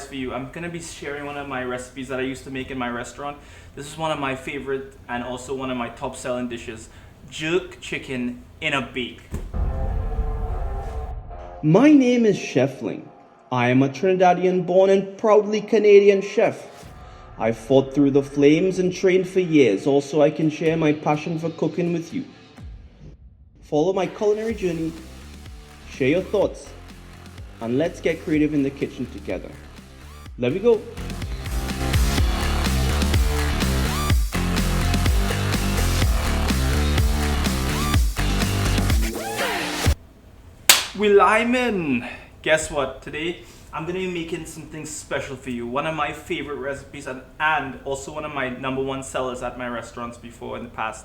for you. I'm gonna be sharing one of my recipes that I used to make in my restaurant. This is one of my favorite and also one of my top selling dishes. Jerk chicken in a bake. My name is Chefling. I am a Trinidadian born and proudly Canadian chef. I fought through the flames and trained for years, also I can share my passion for cooking with you. Follow my culinary journey, share your thoughts, and let's get creative in the kitchen together. Let me go. We linemen! Guess what? Today I'm gonna be making something special for you. One of my favorite recipes and also one of my #1 sellers at my restaurants before in the past.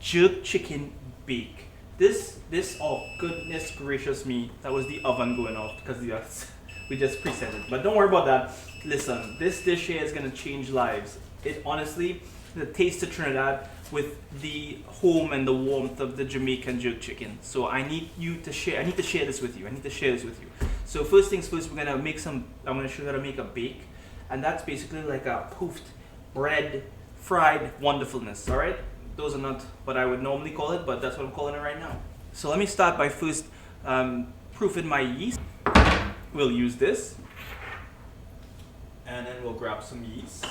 Jerk chicken bake. This, oh goodness gracious me, that was the oven going off because we just preset it. But don't worry about that. Listen, this dish here is gonna change lives. It honestly, the taste of Trinidad with the home and the warmth of the Jamaican jerk chicken. So I need to share this with you. So first things first, I'm gonna show you how to make a bake. And that's basically like a poofed bread, fried wonderfulness, all right? Those are not what I would normally call it, but that's what I'm calling it right now. So let me start by first proofing my yeast. We'll use this. And then we'll grab some yeast.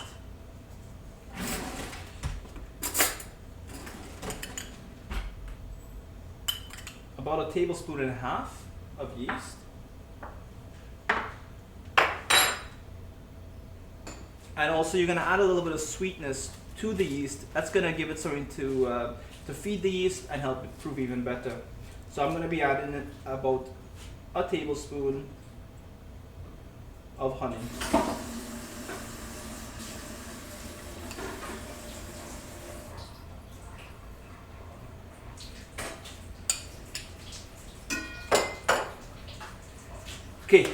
About 1.5 tablespoons of yeast. And also you're gonna add a little bit of sweetness to the yeast. That's gonna give it something to feed the yeast and help it prove even better. So I'm gonna be adding about 1 tablespoon of honey. Okay,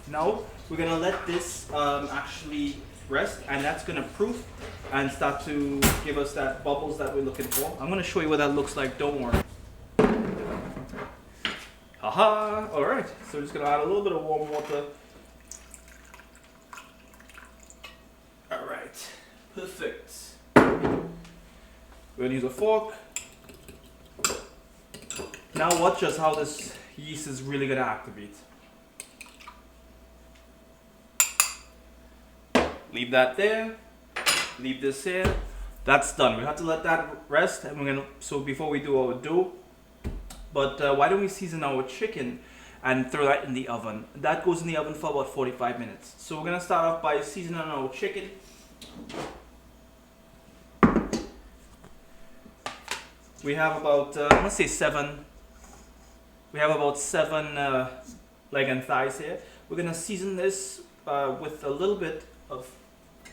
now we're gonna let this actually rest, and that's gonna proof and start to give us that bubbles that we're looking for. I'm gonna show you what that looks like, don't worry. Haha, all right, so we're just gonna add a little bit of warm water. All right, perfect. We're gonna use a fork. Now watch us how this yeast is really gonna activate. Leave that there, leave this here. That's done. We have to let that rest, and so before we do our dough, but why don't we season our chicken and throw that in the oven? That goes in the oven for about 45 minutes. So we're gonna start off by seasoning our chicken. We have about, let's say 7. We have about 7 leg and thighs here. We're gonna season this with a little bit of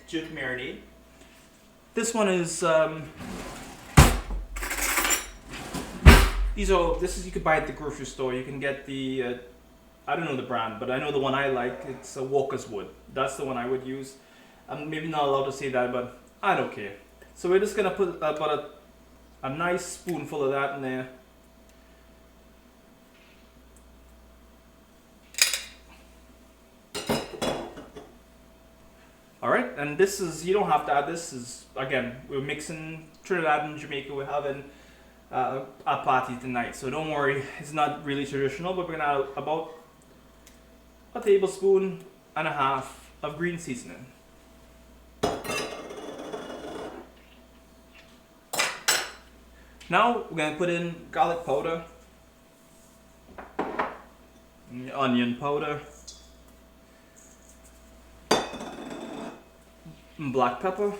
jerk marinade. This one is you could buy at the grocery store. You can get the I don't know the brand, but I know the one I like. It's a Walker's Wood. That's the one I would use. I'm maybe not allowed to say that, but I don't care. So we're just gonna put about a nice spoonful of that in there. Alright, and this is, you don't have to add this, is again, we're mixing Trinidad and Jamaica, we're having a party tonight, so don't worry, it's not really traditional, but we're gonna add about 1.5 tablespoons of green seasoning. Now we're gonna put in garlic powder, onion powder, black pepper,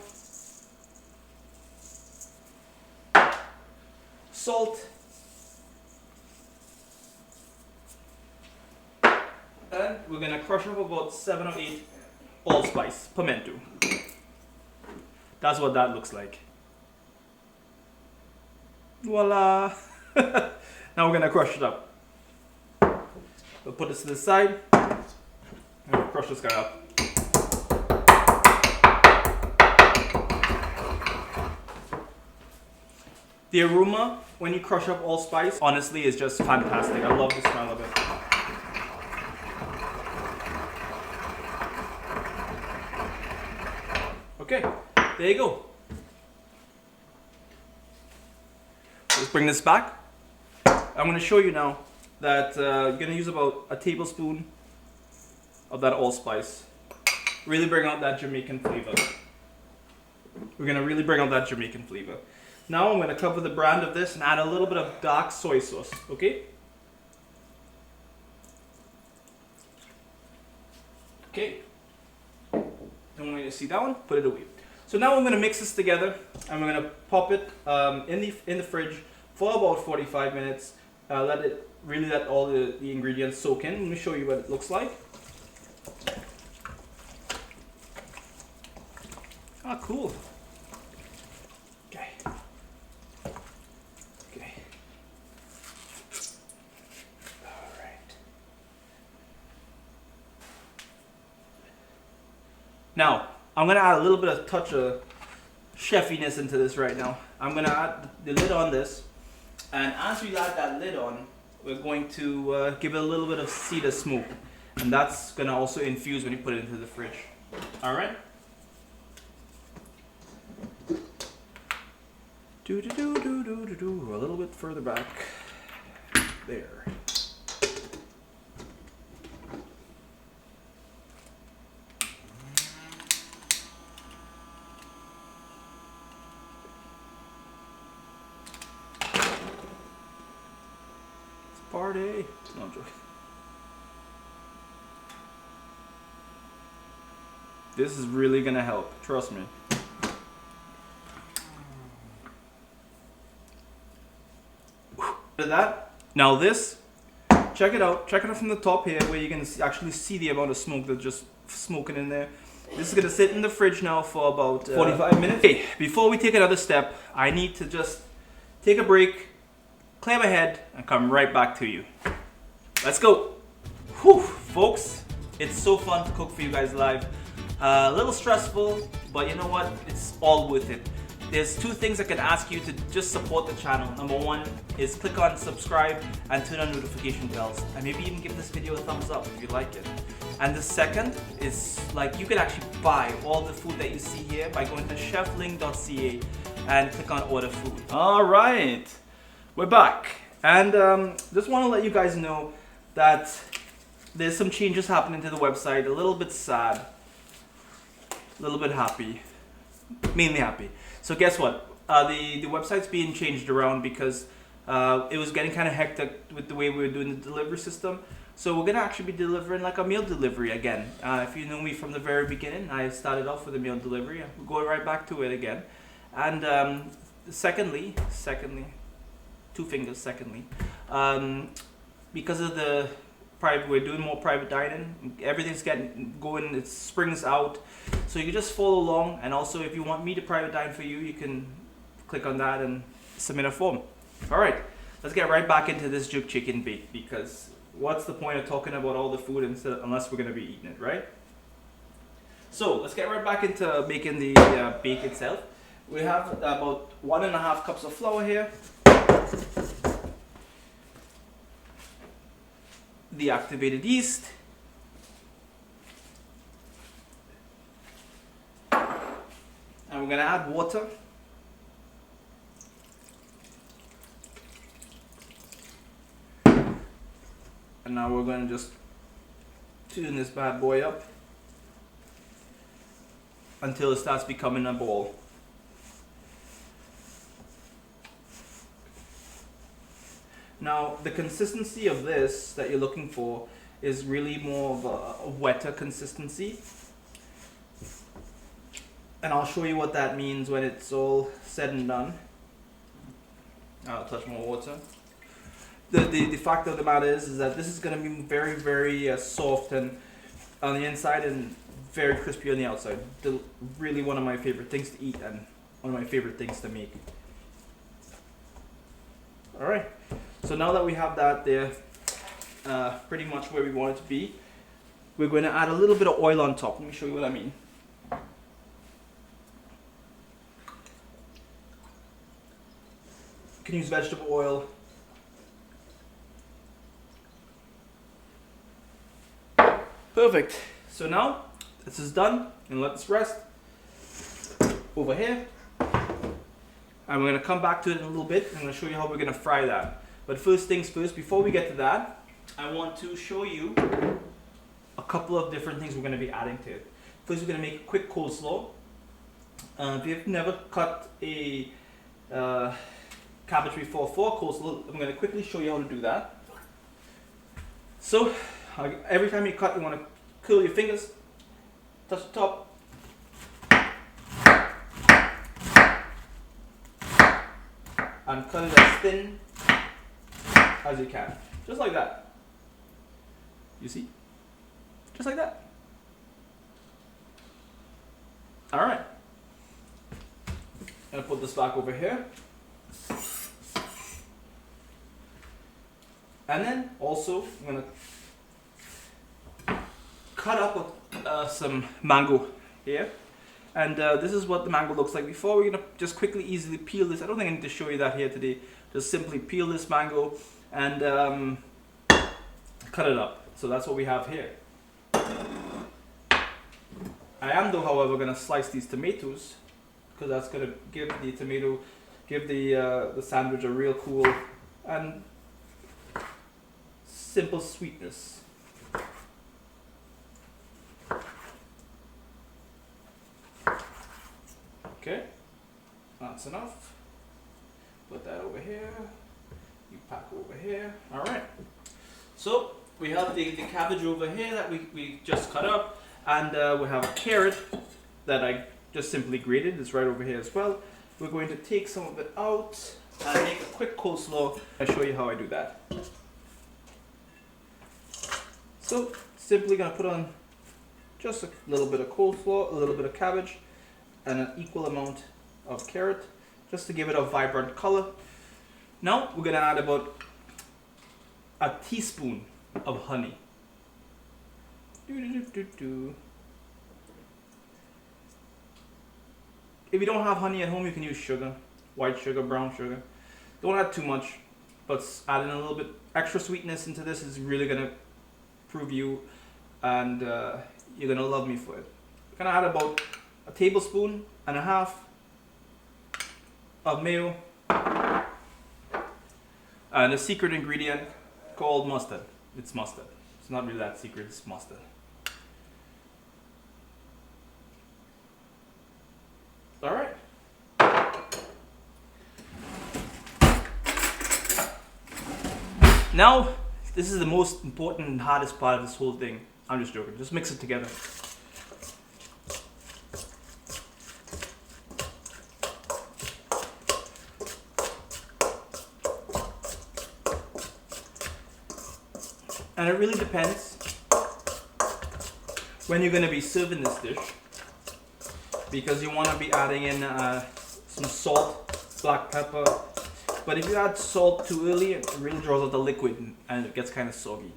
salt, and we're gonna crush up about 7 or 8 allspice, pimento. That's what that looks like. Voila! Now we're gonna crush it up. We'll put this to the side and we'll crush this guy up. The aroma, when you crush up allspice, honestly is just fantastic. I love the smell of it. Okay, there you go. Let's bring this back. I'm going to show you now that you're going to use about a tablespoon of that allspice. Really bring out that Jamaican flavor. We're going to really bring out that Jamaican flavor. Now I'm going to cover the brand of this and add a little bit of dark soy sauce, okay? Okay. Don't want you to see that one, put it away. So now I'm going to mix this together and we're going to pop it in the fridge for about 45 minutes. Let all the ingredients soak in. Let me show you what it looks like. Ah, cool. Okay. Okay. All right. Now, I'm going to add a little bit of touch of chefiness into this right now. I'm going to add the lid on this. And as we add that lid on, we're going to give it a little bit of cedar smoke. And that's going to also infuse when you put it into the fridge. All right? A little bit further back. There. Party. No, I'm joking. This is really gonna help, trust me. After that, now this, check it out from the top here where you can actually see the amount of smoke that's just smoking in there. This is gonna sit in the fridge now for about 45 minutes. Okay, before we take another step, I need to just take a break, clear my head, and come right back to you. Let's go. Whew, folks, it's so fun to cook for you guys live. A little stressful, but you know what? It's all worth it. There's two things I can ask you to just support the channel. Number one is click on subscribe and turn on notification bells. And maybe even give this video a thumbs up if you like it. And the second is like you can actually buy all the food that you see here by going to chefling.ca and click on order food. All right. We're back, and just want to let you guys know that there's some changes happening to the website. A little bit sad, a little bit happy, mainly happy. So guess what? The website's being changed around because it was getting kind of hectic with the way we were doing the delivery system. So we're gonna actually be delivering like a meal delivery again. If you know me from the very beginning, I started off with a meal delivery. We're going right back to it again. And secondly. Two fingers, secondly. Because of the private, we're doing more private dining. Everything's getting going, it's spring's out. So you can just follow along. And also if you want me to private dine for you, you can click on that and submit a form. All right, let's get right back into this jerk chicken bake, because what's the point of talking about all the food unless we're gonna be eating it, right? So let's get right back into making the bake itself. We have about 1.5 cups of flour here. The activated yeast, and we're going to add water, and now we're going to just tune this bad boy up until it starts becoming a ball. Now, the consistency of this that you're looking for is really more of a wetter consistency. And I'll show you what that means when it's all said and done. I'll touch more water. The fact of the matter is that this is going to be very, very soft and on the inside and very crispy on the outside. Really one of my favorite things to eat and one of my favorite things to make. All right. So now that we have that there, pretty much where we want it to be, we're going to add a little bit of oil on top. Let me show you what I mean. You can use vegetable oil. Perfect. So now this is done, and let this rest. over here. And we're going to come back to it in a little bit. I'm going to show you how we're going to fry that. But first things first, before we get to that, I want to show you a couple of different things we're going to be adding to it. First, we're going to make a quick coleslaw. If you've never cut a cabbage before for coleslaw, I'm going to quickly show you how to do that. So, every time you cut, you want to curl your fingers, touch the top, and cut it as thin as you can. Just like that. You see? Just like that. Alright. I'm going to put this back over here. And then also, I'm going to cut up some mango here. And this is what the mango looks like. Before, we're going to just quickly, easily peel this. I don't think I need to show you that here today. Just simply peel this mango and cut it up. So that's what we have here. I am though, however, going to slice these tomatoes because that's going to give the sandwich a real cool and simple sweetness. Okay, that's enough. Put that over here. You pack over here. All right. So we have the cabbage over here that we just cut up, and we have a carrot that I just simply grated. It's right over here as well. We're going to take some of it out and make a quick coleslaw. I'll show you how I do that. So simply gonna put on just a little bit of coleslaw, a little bit of cabbage, and an equal amount of carrot, just to give it a vibrant color. Now we're gonna add about a teaspoon of honey. If you don't have honey at home, you can use sugar, white sugar, brown sugar. Don't add too much, but adding a little bit extra sweetness into this is really gonna prove you, and you're gonna love me for it. I'm gonna add about a tablespoon and a half of mayo and a secret ingredient called mustard. It's mustard. It's not really that secret, it's mustard. Alright. Now, this is the most important and hardest part of this whole thing. I'm just joking. Just mix it together. And it really depends when you're going to be serving this dish, because you want to be adding in some salt, black pepper. But if you add salt too early, it really draws out the liquid and it gets kind of soggy.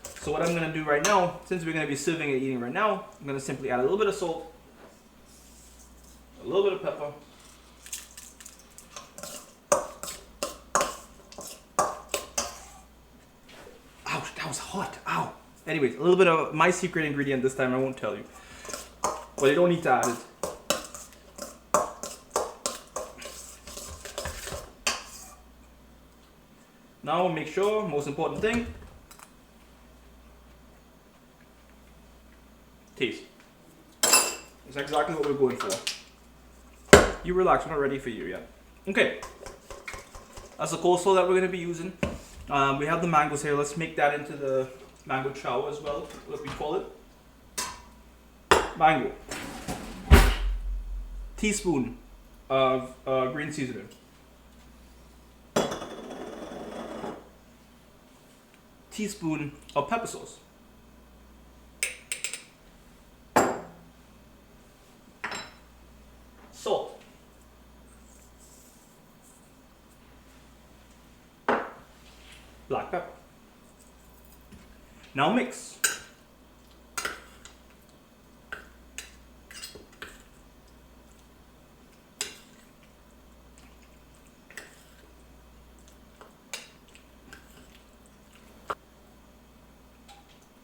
So what I'm going to do right now, since we're going to be serving and eating right now, I'm going to simply add a little bit of salt, a little bit of pepper, ouch, that was hot, ow. Anyways, a little bit of my secret ingredient this time, I won't tell you. But you don't need to add it. Now make sure, most important thing, taste. That's exactly what we're going for. You relax, we're not ready for you yet. Okay, that's the coleslaw that we're going to be using. We have the mangoes here. Let's make that into the mango chow as well, what we call it. Mango. Teaspoon of green seasoning. Teaspoon of pepper sauce. Salt. Black pepper. Now mix.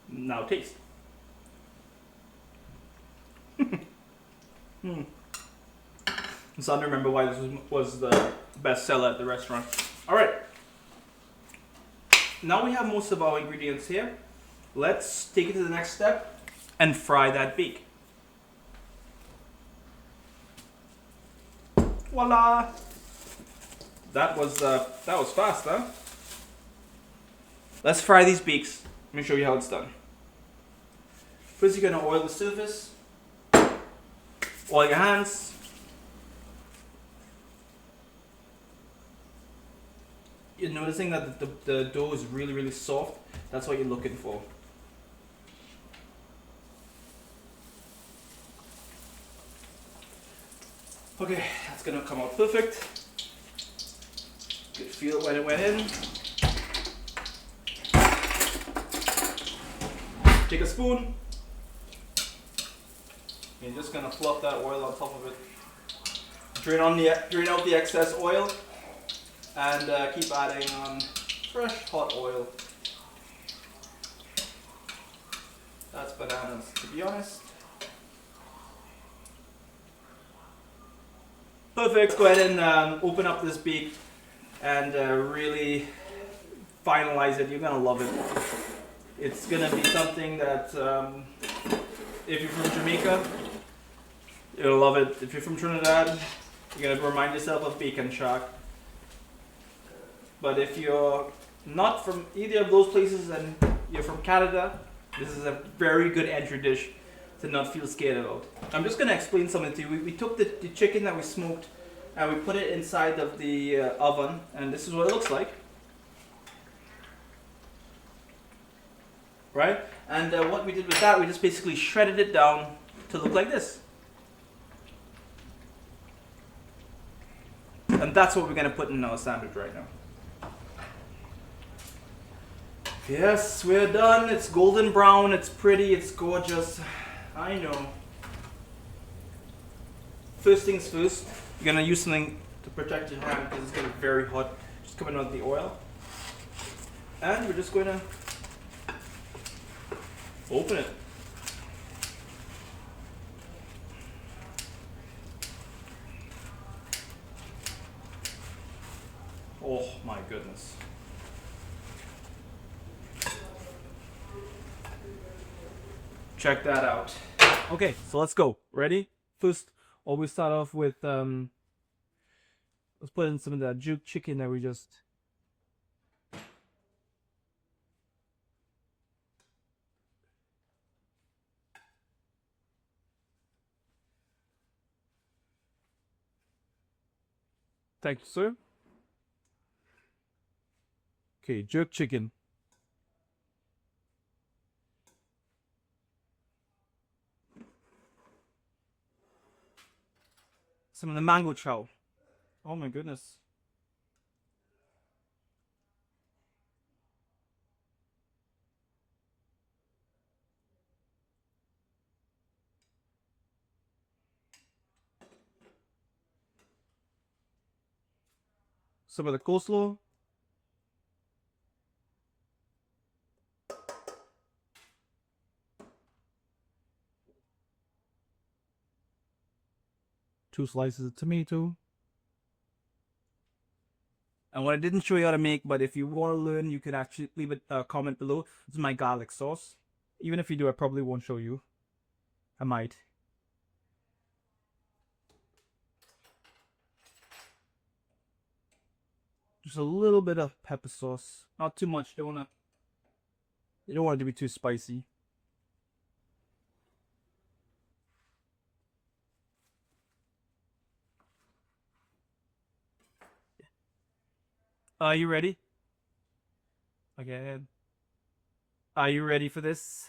Now taste. I'm starting to remember why this was the best seller at the restaurant. All right. Now we have most of our ingredients here. Let's take it to the next step and fry that beak. Voila! That was fast, huh? Let's fry these beaks. Let me show you how it's done. First, you're gonna oil the surface, oil your hands. You're noticing that the dough is really, really soft. That's what you're looking for. Okay, that's gonna come out perfect. You could feel it when it went in. Take a spoon. You're just gonna fluff that oil on top of it. Drain out the excess oil, and keep adding on fresh hot oil. That's bananas, to be honest. Perfect. Go ahead and open up this beak and really finalize it. You're gonna love it. It's gonna be something that if you're from Jamaica, you'll love it. If you're from Trinidad, you're gonna remind yourself of bacon shark. But if you're not from either of those places and you're from Canada, this is a very good entry dish to not feel scared about. I'm just gonna explain something to you. We took the chicken that we smoked and we put it inside of the oven, and this is what it looks like. Right? And what we did with that, we just basically shredded it down to look like this. And that's what we're gonna put in our sandwich right now. Yes, we're done. It's golden brown, it's pretty, it's gorgeous. I know. First things first, you're gonna use something to protect your hand because it's gonna be very hot. Just coming out of the oil. And we're just gonna open it. Oh my goodness. Check that out. Okay, so let's go. Ready? First, always start off with let's put in some of that juke chicken that we just thank you, sir. Okay, jerk chicken. Some of the mango chow. Oh my goodness. Some of the coleslaw. Two slices of tomato. And what I didn't show you how to make, but if you want to learn, you can actually leave a comment below. This is my garlic sauce. Even if you do, I probably won't show you. I might. Just a little bit of pepper sauce. Not too much. You don't want it to be too spicy. Are you ready? Okay. Are you ready for this?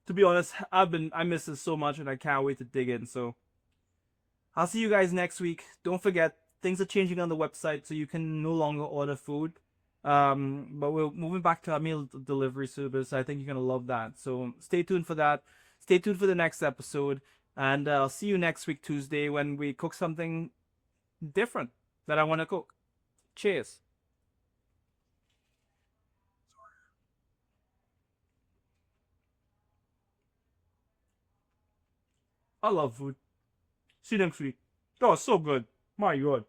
To be honest, I miss this so much and I can't wait to dig in. So I'll see you guys next week. Don't forget, things are changing on the website, so you can no longer order food. But we're moving back to our meal delivery service. I think you're gonna love that. So stay tuned for that. Stay tuned for the next episode, and I'll see you next week Tuesday when we cook something different that I want to cook. Cheers. I love food. See them sweet. That was so good. My God.